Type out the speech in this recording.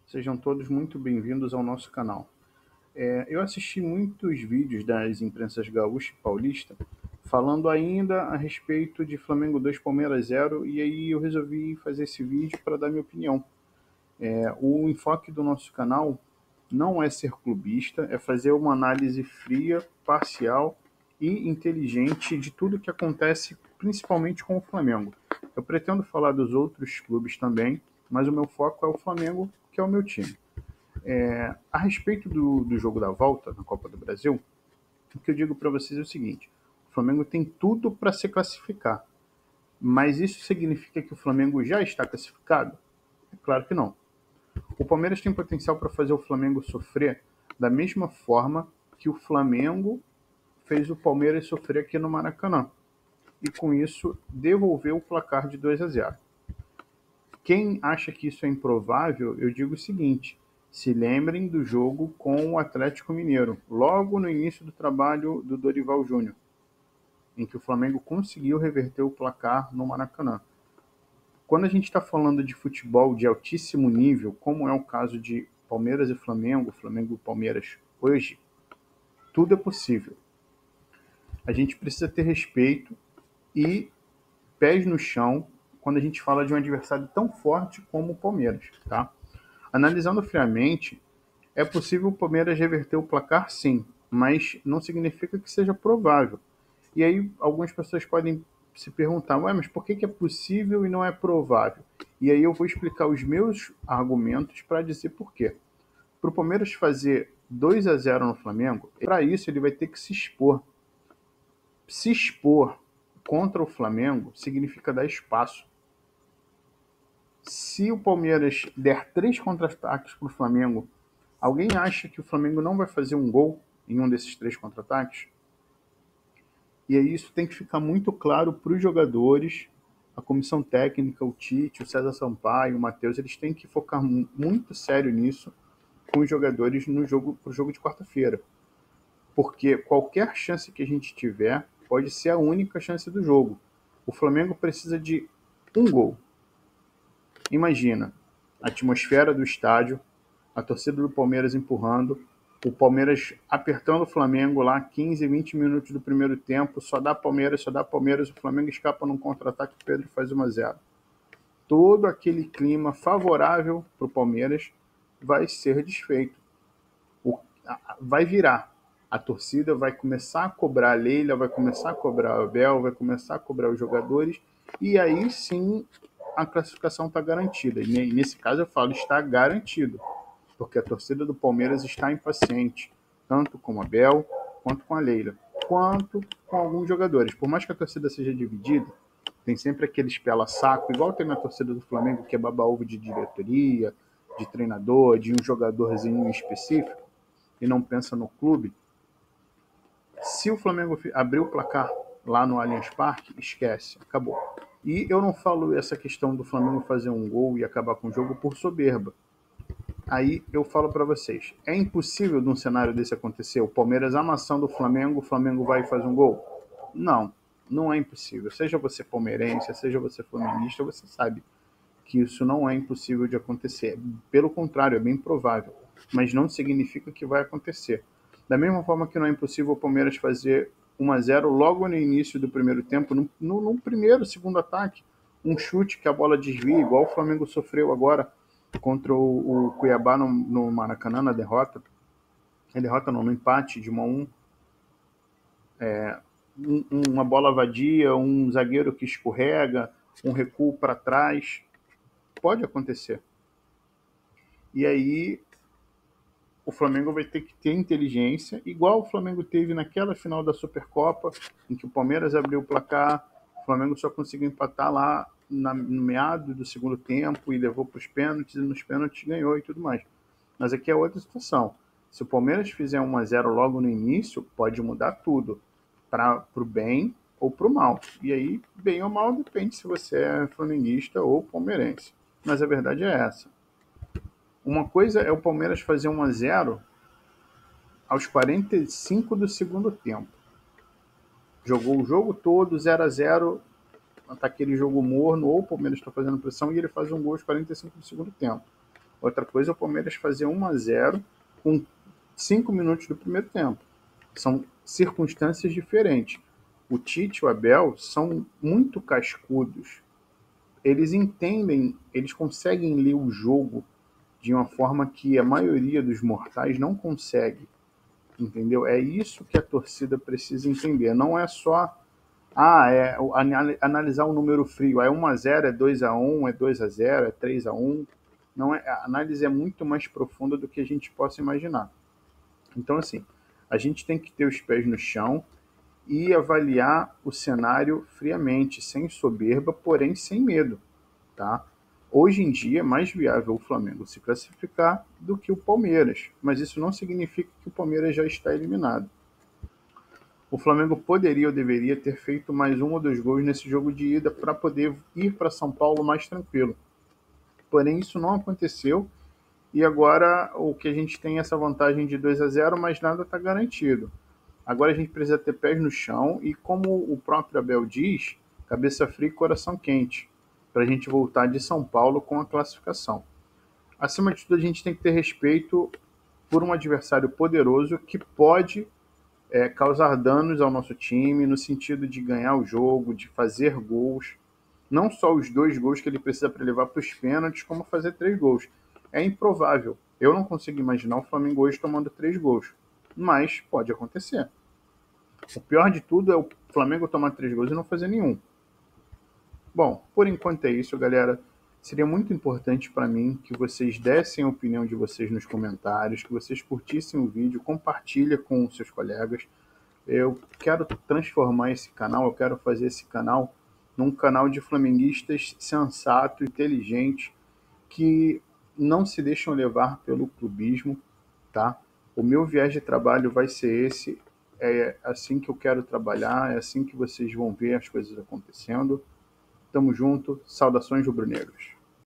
Sejam todos muito bem-vindos ao nosso canal. Eu assisti muitos vídeos das imprensas gaúcha e paulista falando ainda a respeito de Flamengo 2, Palmeiras 0, e aí eu resolvi fazer esse vídeo para dar minha opinião. O enfoque do nosso canal não é ser clubista, é fazer uma análise fria, parcial e inteligente de tudo que acontece, principalmente com o Flamengo. Eu pretendo falar dos outros clubes também, mas o meu foco é o Flamengo, que é o meu time. A respeito do jogo da volta na Copa do Brasil, o que eu digo para vocês é o seguinte: o Flamengo tem tudo para se classificar, mas isso significa que o Flamengo já está classificado? É claro que não. O Palmeiras tem potencial para fazer o Flamengo sofrer da mesma forma que o Flamengo fez o Palmeiras sofrer aqui no Maracanã, e com isso devolveu o placar de 2-0. Quem acha que isso é improvável, eu digo o seguinte: se lembrem do jogo com o Atlético Mineiro, logo no início do trabalho do Dorival Júnior, em que o Flamengo conseguiu reverter o placar no Maracanã. Quando a gente está falando de futebol de altíssimo nível, como é o caso de Palmeiras e Flamengo, Flamengo e Palmeiras hoje, tudo é possível. A gente precisa ter respeito e pés no chão quando a gente fala de um adversário tão forte como o Palmeiras, tá? Analisando friamente, é possível o Palmeiras reverter o placar, sim, mas não significa que seja provável. E aí algumas pessoas podem se perguntar, ué, mas por que é possível e não é provável? E aí eu vou explicar os meus argumentos para dizer por quê. Para o Palmeiras fazer 2-0 no Flamengo, para isso ele vai ter que se expor. Se expor contra o Flamengo significa dar espaço. Se o Palmeiras der 3 contra-ataques para o Flamengo, alguém acha que o Flamengo não vai fazer um gol em um desses 3 contra-ataques? E aí isso tem que ficar muito claro para os jogadores, a comissão técnica, o Tite, o César Sampaio, o Matheus, eles têm que focar muito sério nisso com os jogadores no jogo, pro jogo de quarta-feira. Porque qualquer chance que a gente tiver pode ser a única chance do jogo. O Flamengo precisa de um gol. Imagina a atmosfera do estádio, a torcida do Palmeiras empurrando, o Palmeiras apertando o Flamengo lá 15, 20 minutos do primeiro tempo, só dá Palmeiras, o Flamengo escapa num contra-ataque, o Pedro faz 1-0. Todo aquele clima favorável para o Palmeiras vai ser desfeito. Vai virar. A torcida vai começar a cobrar a Leila, vai começar a cobrar o Abel, vai começar a cobrar os jogadores, e aí sim a classificação está garantida. E nesse caso eu falo, está garantido, porque a torcida do Palmeiras está impaciente, tanto com o Abel, quanto com a Leila, quanto com alguns jogadores. Por mais que a torcida seja dividida, tem sempre aqueles pela-saco, igual tem na torcida do Flamengo, que é baba-ovo de diretoria, de treinador, de um jogadorzinho específico, e não pensa no clube. Se o Flamengo abrir o placar lá no Allianz Parque, esquece, acabou. E eu não falo essa questão do Flamengo fazer um gol e acabar com o jogo por soberba. Aí eu falo para vocês, é impossível de um cenário desse acontecer, o Palmeiras amassando o Flamengo vai e faz um gol? Não, não é impossível. Seja você palmeirense, seja você flamenguista, você sabe que isso não é impossível de acontecer. Pelo contrário, é bem provável, mas não significa que vai acontecer. Da mesma forma que não é impossível o Palmeiras fazer 1-0 logo no início do primeiro tempo, no primeiro, segundo ataque, um chute que a bola desvia, igual o Flamengo sofreu agora contra o Cuiabá no Maracanã, na derrota. A derrota não, no empate de 1-1. Uma bola vadia, um zagueiro que escorrega, um recuo para trás. Pode acontecer. E aí o Flamengo vai ter que ter inteligência, igual o Flamengo teve naquela final da Supercopa, em que o Palmeiras abriu o placar, o Flamengo só conseguiu empatar lá no meado do segundo tempo e levou para os pênaltis, e nos pênaltis ganhou e tudo mais. Mas aqui é outra situação. Se o Palmeiras fizer 1-0 logo no início, pode mudar tudo, para o bem ou para o mal. E aí, bem ou mal, depende se você é flamenguista ou palmeirense. Mas a verdade é essa. Uma coisa é o Palmeiras fazer 1-0 aos 45 do segundo tempo. Jogou o jogo todo, 0-0, tá aquele jogo morno, ou o Palmeiras está fazendo pressão e ele faz um gol aos 45 do segundo tempo. Outra coisa é o Palmeiras fazer 1-0 com 5 minutos do primeiro tempo. São circunstâncias diferentes. O Tite e o Abel são muito cascudos. Eles entendem, eles conseguem ler o jogo de uma forma que a maioria dos mortais não consegue, entendeu? É isso que a torcida precisa entender. Não é só analisar o número frio. É 1-0, é 2-1, é 2-0, é 3-1. Não é, a análise é muito mais profunda do que a gente possa imaginar. Então, assim, a gente tem que ter os pés no chão e avaliar o cenário friamente, sem soberba, porém sem medo, tá? Hoje em dia é mais viável o Flamengo se classificar do que o Palmeiras, mas isso não significa que o Palmeiras já está eliminado. O Flamengo poderia ou deveria ter feito mais 1 ou 2 gols nesse jogo de ida para poder ir para São Paulo mais tranquilo. Porém, isso não aconteceu e agora o que a gente tem é essa vantagem de 2-0, mas nada está garantido. Agora a gente precisa ter pés no chão e, como o próprio Abel diz, cabeça fria e coração quente, para a gente voltar de São Paulo com a classificação. Acima de tudo, a gente tem que ter respeito por um adversário poderoso que pode causar danos ao nosso time, no sentido de ganhar o jogo, de fazer gols. Não só os 2 gols que ele precisa para levar para os pênaltis, como fazer 3 gols. É improvável. Eu não consigo imaginar o Flamengo hoje tomando 3 gols. Mas pode acontecer. O pior de tudo é o Flamengo tomar 3 gols e não fazer nenhum. Bom, por enquanto é isso, galera. Seria muito importante para mim que vocês dessem a opinião de vocês nos comentários, que vocês curtissem o vídeo, compartilhem com os seus colegas. Eu quero transformar esse canal, eu quero fazer esse canal num canal de flamenguistas sensato, inteligente, que não se deixam levar pelo clubismo, tá? O meu viés de trabalho vai ser esse, é assim que eu quero trabalhar, é assim que vocês vão ver as coisas acontecendo. Tamo junto, saudações rubro-negros.